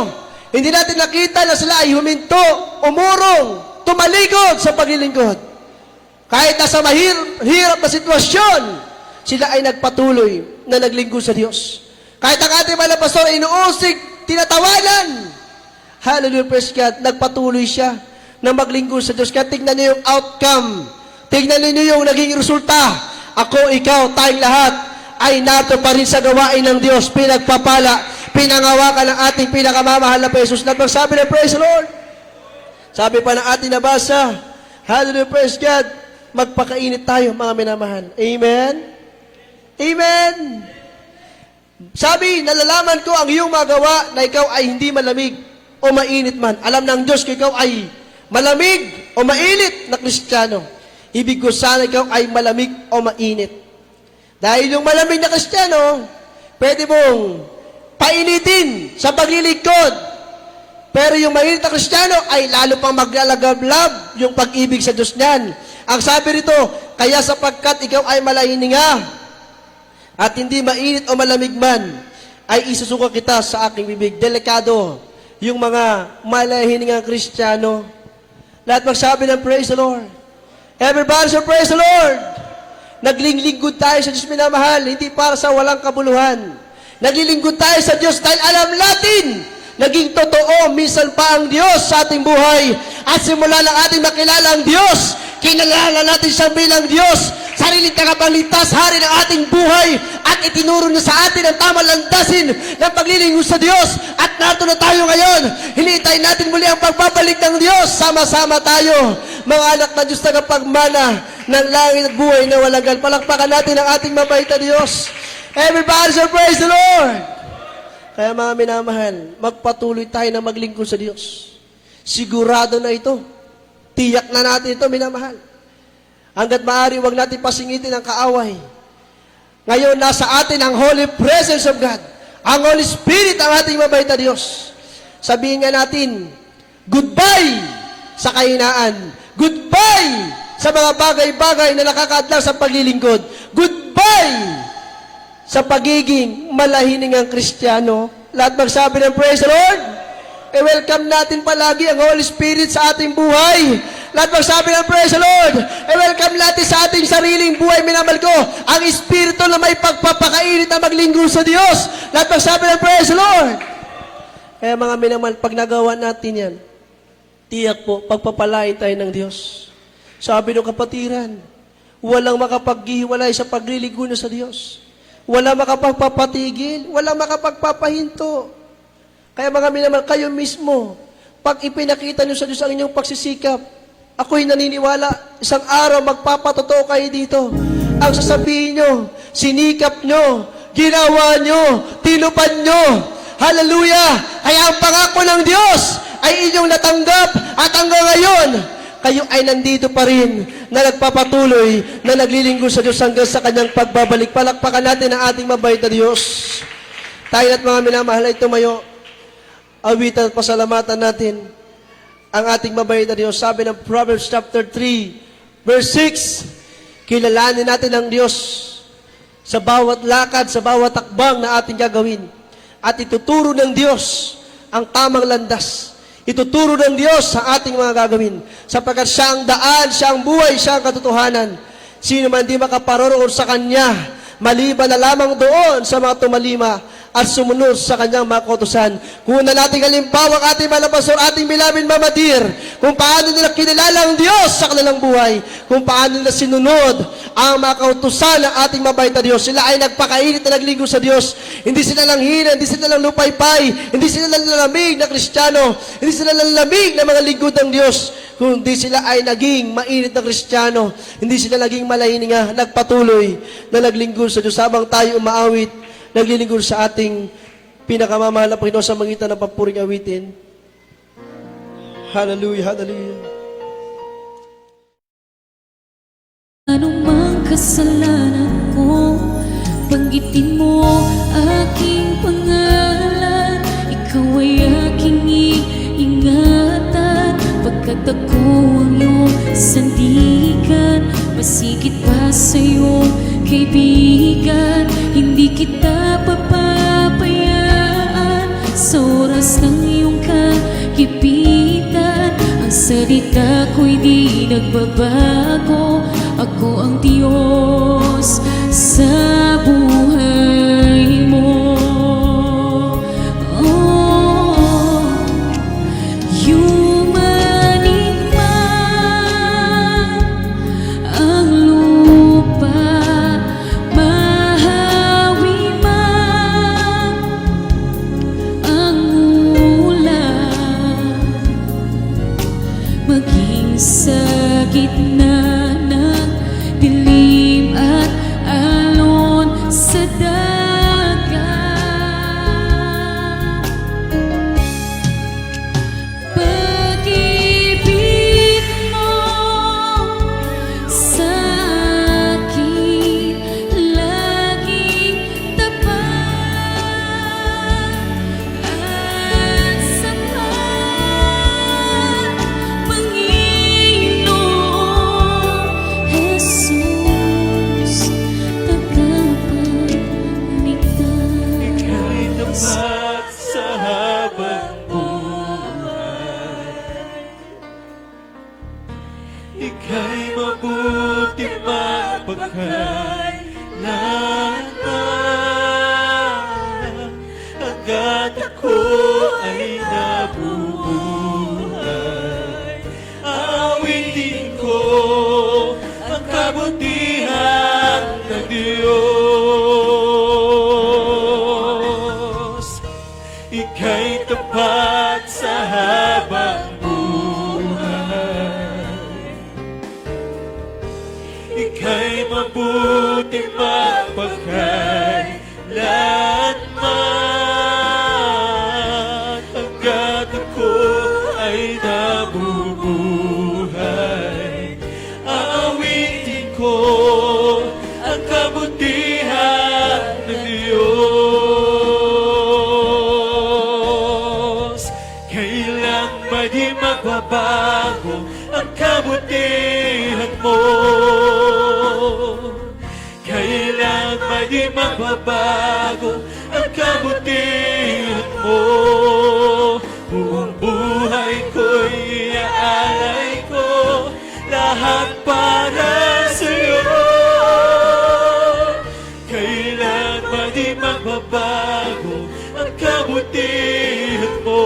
Hindi natin nakita na sila ay huminto, umurong, tumalikod sa paglilingkod. Kahit nasa mahirap na sitwasyon, sila ay nagpatuloy na naglingkod sa Diyos. Kahit ang ating mga pastor ay inuusig, tinatawanan. Hallelujah, praise God. Nagpatuloy siya na maglingkod sa Diyos. Kaya tignan niyo yung outcome. Tignan niyo yung naging resulta. Ako, ikaw, tayong lahat ay nato pa rin sa gawain ng Diyos. Pinagpapala, pinangawakan ng ating pinakamamahal na Jesus. Nagsabi na, praise the Lord. Sabi pa ng ating nabasa, hallelujah, praise God, magpakainit tayo, mga minamahal. Amen? Amen? Sabi, nalalaman ko ang iyong magawa na ikaw ay hindi malamig o mainit man. Alam ng Diyos ko ikaw ay malamig o mainit na Kristiyano. Ibig ko sana ikaw ay malamig o mainit. Dahil yung malamig na Kristiyano, pwede mong painitin sa paglilingkod. Pero yung mainit na Kristiyano ay lalo pang maglalagablab yung pag-ibig sa Diyos niyan. Ang sabi rito, kaya sapagkat ikaw ay malahininga at hindi mainit o malamig man, ay isusuka kita sa aking bibig. Delikado yung mga malahiningang Kristiyano. Lahat magsabi ng praise the Lord. Everybody say praise the Lord. Naglilingkod tayo sa Diyos minamahal, hindi para sa walang kabuluhan. Naglilingkod tayo sa Diyos dahil alam natin, naging totoo minsan pa ang Diyos sa ating buhay. At simula ng ating makilala ang Diyos, kinalala natin siya bilang Diyos, sariling tagapagligtas, hari ng ating buhay, at itinuro niya sa atin ang tamang landasin ng paglilingkod sa Diyos. At narito na tayo ngayon, hinihintay natin muli ang pagbabalik ng Diyos. Sama-sama tayo, mga anak na Diyos tagapagmana ng langit at buhay na walagan. Palakpakan natin ang ating mabait na Diyos. Everybody say praise the Lord. Kaya mga minamahal, magpatuloy tayo na maglingkod sa Diyos. Sigurado na ito. Tiyak na natin ito, minamahal. Hanggat maaari, huwag natin pasingitin ang kaaway. Ngayon, nasa atin ang holy presence of God. Ang Holy Spirit, ang ating mabait na Diyos. Sabihin nga natin, goodbye sa kahinaan. Goodbye sa mga bagay-bagay na nakakaadlang sa paglilingkod. Goodbye sa pagiging malahiningang Kristiyano. Lahat magsabi ng praise the Lord. I-welcome natin palagi ang Holy Spirit sa ating buhay. Lahat magsabi ng praise the Lord. I-welcome natin sa ating sariling buhay, minamahal ko, ang Espiritu na may pagpapakainit na maglingkod sa Diyos. Lahat magsabi ng praise the Lord. Kaya mga minamahal, pag nagawa natin yan, tiyak po, pagpapalain tayo ng Diyos. Sabi ng kapatiran, walang makapaghiwalay sa paglilingkod sa Diyos. Wala makapagpapatigil, wala makapagpapahinto. Kaya mga minamahal, kayo mismo, pag ipinakita nyo sa Diyos ang inyong pagsisikap, ako'y naniniwala, isang araw magpapatotoo kayo dito. Ang sasabihin nyo, sinikap nyo, ginawa nyo, tinupad nyo. Hallelujah! Kaya ang pangako ng Diyos ay inyong natanggap at hanggang ngayon, kayo ay nandito pa rin na nagpapatuloy, na naglilingkod sa Diyos hanggang sa kanyang pagbabalik. Palakpakan natin ang ating mabait na Diyos. Tayo at mga minamahal ay tumayo. Awitan at pasalamatan natin ang ating mabait na Diyos. Sabi ng Proverbs chapter 3, verse 6, kilalanin natin ang Diyos sa bawat lakad, sa bawat takbang na ating gagawin. At ituturo ng Diyos ang tamang landas. Ituturo ng Diyos sa ating mga gagawin. Sapagkat siya ang daan, siya ang buhay, siya ang katotohanan. Sino man di makaparoroon sa Kanya, maliban na lamang doon sa mga tumalima at sumunod sa kanyang mga kautusan. Kuna natin halimbawa ang ating malabasor, ating bilabin mamadir, kung paano nila kinilala ang Diyos sa kanilang buhay, kung paano nila sinunod ang mga kautusan ng ating mabait na Diyos. Sila ay nagpakainit na naglingkod sa Diyos. Hindi sila lang hina, hindi sila lang lupaypay, hindi sila lang lalamig na Kristiyano, hindi sila lang lamig na mga lingkod ng Diyos, kundi sila ay naging mainit na Kristiyano, hindi sila naging malahininga, nagpatuloy na naglingkod sa Diyos habang tayo umaawit, naglilingkod sa ating pinakamamahal na Panginoon sa magitan ng papuring awitin. Hallelujah, hallelujah. Anong mang kasalanan ko, banggitin mo aking pangalan. Ikaw ay aking iingatan, pagkat ako ang iyong sandigan. Masigit pa sa iyong kaibigan, hindi kita papabayaan. Sa oras ng iyong kagipitan, ang salita ko'y di nagbabago. Ako ang Diyos sa buhay mo. Oh, yumanig man ang lupa, mahawi man ang ulan, maging sa gitna ng dilim at alon sa dagat. Pag-ibig mo sa akin laging tapat at sapat. magpakailanman, hanggat ako ay nabubuhay. Awitin ko ang kabutihan ng Diyos. Ika'y tapat sa habang buhay. Ika'y mabuti magpakailanman, hanggat ako ay nabubuhay. Aawitin ko ang kabutihan ng Diyos. Kailang may di magbabago ang kabutihan mo. Kailang may di magbabago ang kabutihan mo. Buong buhay ko'y iaalay ko, lahat para sa'yo. Kailan ba di magbabago ang kabutihan mo?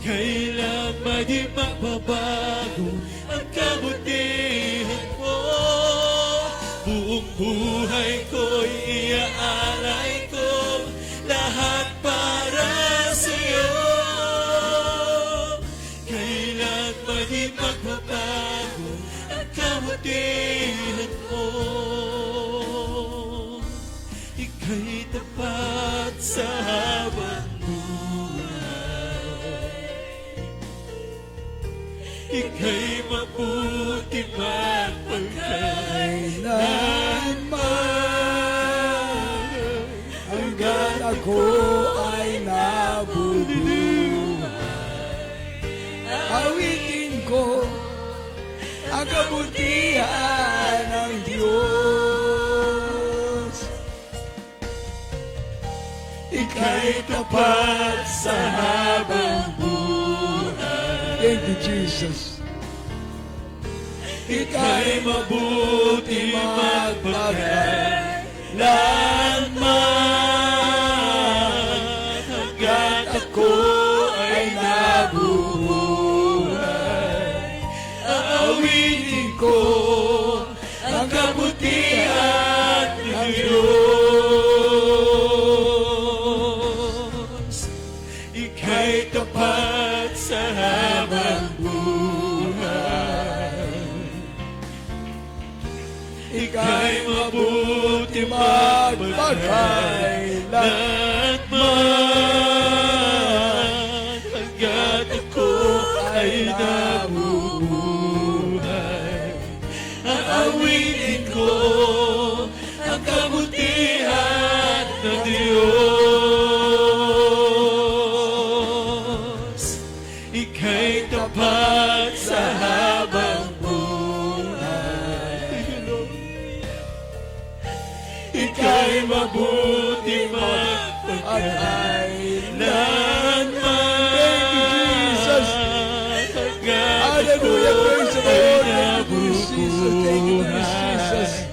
Kailan ba di magbabago ang kabutihan mo? Buong buhay ko'y iaalay ko, lahat para sa'yo. Kailan ba di magbabago ang kabutihan mo? Ika'y tapat sa habang buhay. Ika'y mabuti magpakailanman, hanggang ako ay nabubuhay. Awitin ko ang kabutihan ng Diyos. ika'y tapat sa habang buhay. Thank you, Jesus. Ika'y mabuti magpakailanman, hanggat ako ay nabubuhay. Aawitin ko ang kabutihan ng Diyos. Ika'y tapat sa habang buhay. Ika'y mabuti magpakailanman, hanggat ako ay nabubuhay. Aawitin ko ang kabutihan ng Diyos. Ika'y tapat sa habang buhay. Ika'y mabuti magpakailanman. Thank you, Jesus. Hallelujah, praise the Lord. Thank you, Jesus. Thank you, Jesus.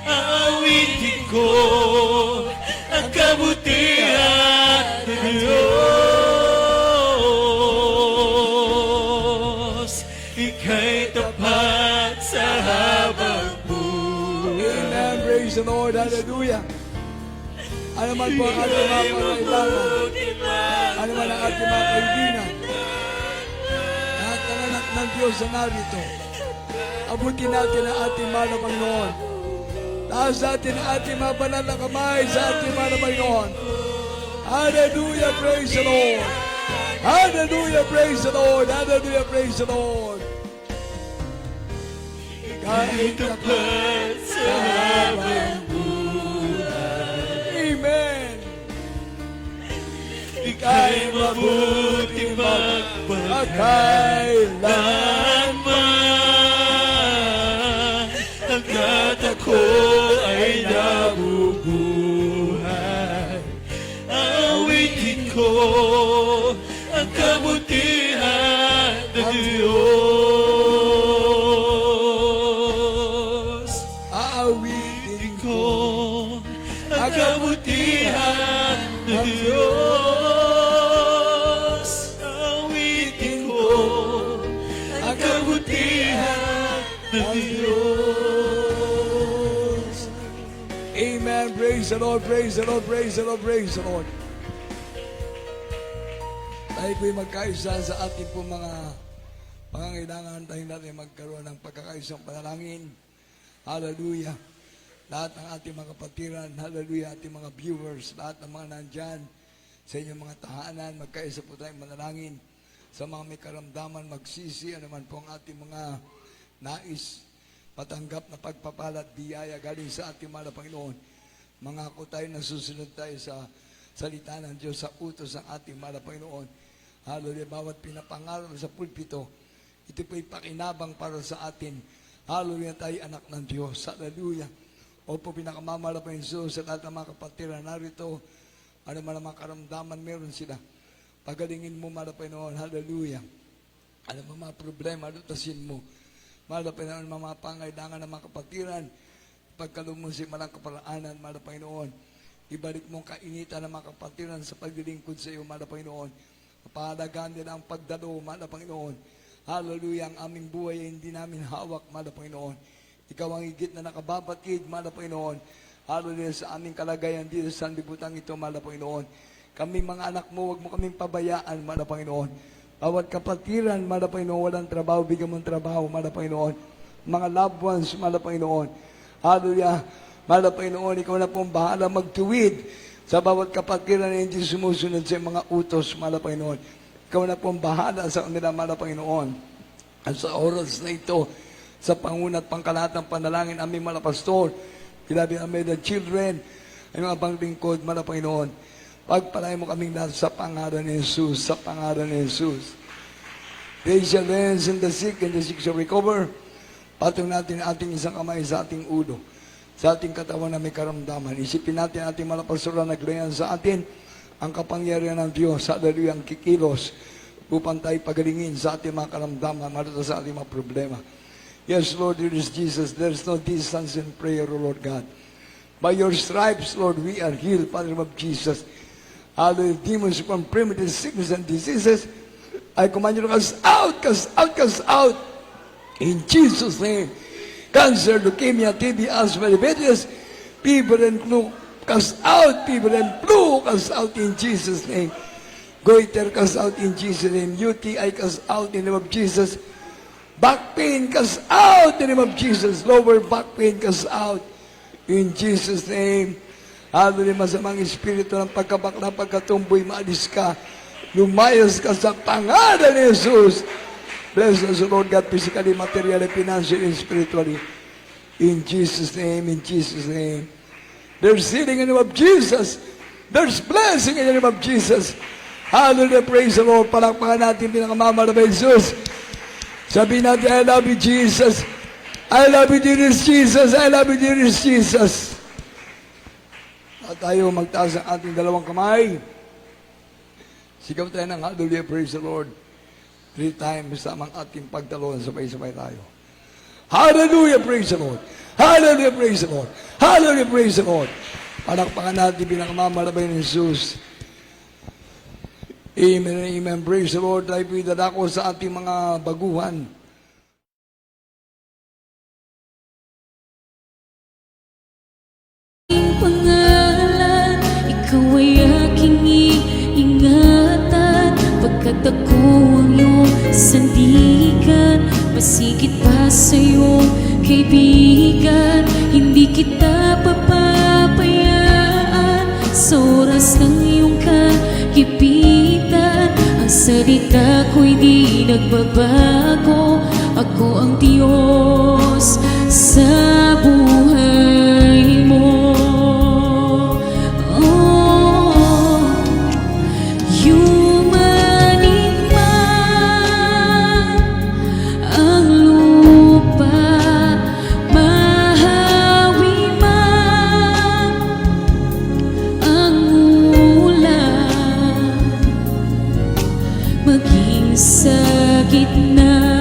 Aawitin ko ang kabutihan ng Diyos. Ika'y tapat sa habang buhay. Amen. Praise the Lord. Hallelujah. Ano man po ang ating mga pangailangan, ano man ang ating mga kaibigan, lahat ng anak ng Diyos na narito, abutin natin ang ating mahal na Panginoon. Taas natin ang ating mga banal na kamay sa ating mahal na Panginoon. Hallelujah, praise the Lord. Hallelujah, praise the Lord. Hallelujah, praise the Lord. Ika'y tapat sa habang Amen. ika'y mabuti magpakailanman, hanggat ako ay nabubuhay. Aawitin ko ang kabutihan ng Diyos. Lord, praise the Lord, praise the Lord, praise the Lord. Tayo po'y magkaisa sa ating po mga pangangailangan. Tayo natin magkaroon ng pagkakaisang panalangin. Hallelujah. Lahat ng ating mga kapatiran, hallelujah, ating mga viewers, lahat ng mga nandyan sa inyong mga tahanan, magkaisa po tayong manalangin. Sa mga may karamdaman, magsisi, ano man po ang ating mga nais, patanggap na pagpapalat, biyaya, galing sa ating mahal na Panginoon. Mangako tayo na susunod tayo sa salita ng Diyos, sa utos ng ating mahal na Panginoon. Hallelujah, bawat pinapangaral sa pulpito, ito po'y pakinabang para sa atin. Hallelujah, tayo anak ng Diyos. Hallelujah. Opo, pinakamamahal na Panginoon sa lahat ng mga kapatiran narito, ano man ang mga karamdaman meron sila. Pagalingin mo, mahal na Panginoon. Hallelujah. Ano mga problema, lutasin mo. Mahal na Panginoon, mga pangailangan ng mga kapatiran, pagkalumusin malang kaparaanan, mahal na Panginoon. Ibalik mong kainitan ng mga kapatiran sa paglilingkod sa iyo, mahal na Panginoon. Pahalagaan nila ang pagdalo, mahal na Panginoon. Hallelujah, ang aming buhay ay hindi namin hawak, mahal na Panginoon. Ikaw ang higit na nakababatid, mahal na Panginoon. Hallelujah, sa aming kalagayan dito sa libutan ito, mahal na Panginoon. Kami mga anak mo, huwag mo kaming pabayaan, mahal na Panginoon. Bawat kapatiran, mahal na Panginoon, walang trabaho, bigyan mong trabaho, mahal na Panginoon. Mga loved ones, mahal na Panginoon. Hallelujah, mahal na Panginoon, ikaw na pong bahala magtuwid sa bawat kapatiran na hindi sumusunod sa mga utos, mahal na Panginoon. Ikaw na pong bahala sa kanila, mahal na Panginoon. At sa oras na ito, sa pangunat pangkalahat ng panalangin, aming mga pastor, Beloved Almeida children, ay mga panglingkod, mahal na Panginoon. Pagpalain mo kaming lahat sa pangalan ni Jesus, sa pangalan ni Jesus. They shall raise in the sick, and the sick shall recover. Patong natin ating isang kamay sa ating ulo, sa ating katawan na may karamdaman. Isipin natin ating mga pastor na naglayan sa atin, ang kapangyarihan ng Diyos, hallelujah, ang kikilos, upang tayo pagalingin sa ating mga karamdaman, marito sa ating mga problema. Yes, Lord, there is Jesus. There is no distance in prayer, O Lord God. By your stripes, Lord, we are healed, Father of Jesus. Hallelujah, demons from primitive sickness and diseases, I command you to cast out, cast out, cast out. In Jesus' name. Cancer, leukemia, TB, asthma, diabetes, fever and flu, cast out, fever and flu, cast out in Jesus' name. Goiter, cast out in Jesus' name. UTI, cast out in the name of Jesus. Back pain, cast out in the name of Jesus. Lower back pain, cast out in Jesus' name. Hallelujah, masamang espiritu ng pagkabakla, pagkatumboy, maalis ka. Lumayas ka sa pangalan ni Jesus. Bless us, Lord God, physically, materially, financially, and spiritually. In Jesus' name, in Jesus' name. There's healing in the name of Jesus. There's blessing in the name of Jesus. Hallelujah, praise the Lord. Palakpakan natin pinakamamahal na Jesus. Sabihin natin, I love you, Jesus. I love you, dearest Jesus. I love you, dearest Jesus. At tayo magtaas ang ating dalawang kamay. Sigaw tayo ng hallelujah, praise the Lord. 3 times tamang ating pagdalon, sabay-sabay tayo. Hallelujah, praise the Lord. Hallelujah, praise the Lord. Hallelujah, praise the Lord. Palakpakan natin pinakamamalabay ni Jesus. Amen and amen. Praise the Lord. Tayo po'y dadako sa ating mga baguhan. Pangalan, ikaw ay aking iingatan. Pagkat ako ang iyong sandigan, masigit pa sa iyong kaibigan. Hindi kita papabayaan sa oras ng iyong kagipitan. Ang salita ko'y di nagbabago. Ako ang Diyos sa buhay mo. Sa gitna